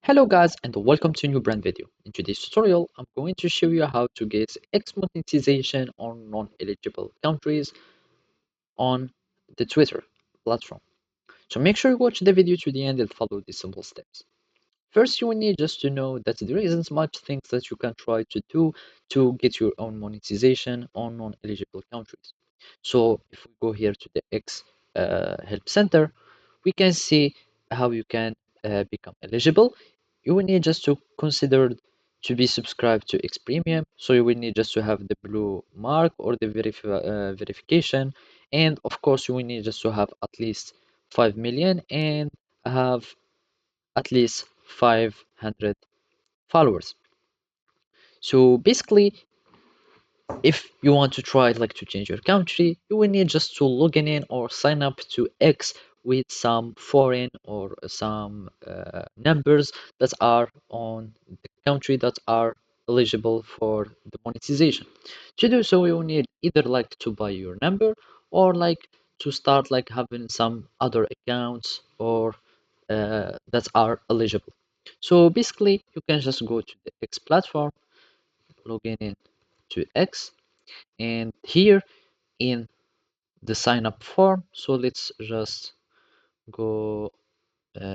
Hello guys and welcome to a new brand video. In today's tutorial, I'm going to show you how to get X monetization on non-eligible countries on the Twitter platform. So make sure you watch the video to the end and follow these simple steps. First, you will need just to know that there isn't much things that you can try to do to get your own monetization on non-eligible countries. So if we go here to the X Help Center, we can see how you can become eligible. You will need just to consider to be subscribed to X Premium. So you will need just to have the blue mark or the verification. And of course, you will need just to have at least 5 million and have at least 500 followers. So basically, if you want to try like to change your country, you will need just to log in or sign up to X with some foreign or some numbers that are on the country that are eligible for the monetization. To do so, you will need either like to buy your number or like to start like having some other accounts or that are eligible. So basically, you can just go to the X platform, log in to X, and here in the sign up form, so let's just go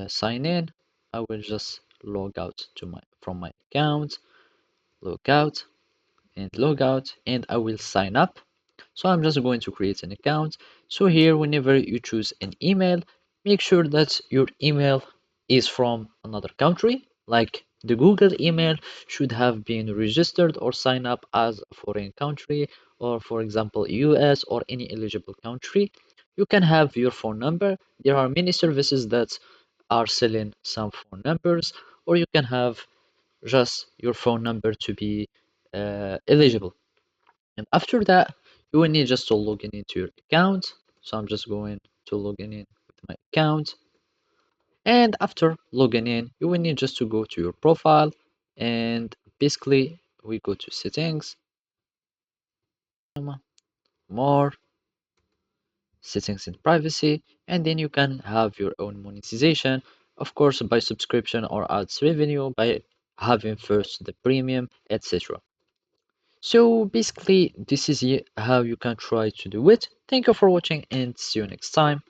sign in. I will just log out to my from my account, log out and log out, and I will sign up. So I'm just going to create an account. So here, whenever you choose an email, make sure that your email is from another country. Like the Google email should have been registered or signed up as a foreign country, or for example, US or any eligible country. You can have your phone number. There are many services that are selling some phone numbers, or you can have just your phone number to be eligible. And after that, you will need just to log in into your account. So I'm just going to log in with my account. And after logging in, you will need just to go to your profile. And basically, we go to settings, more, settings and privacy, and then you can have your own monetization, of course, by subscription or ads revenue, by having first the premium, etc. So basically, this is how you can try to do it. Thank you for watching and see you next time.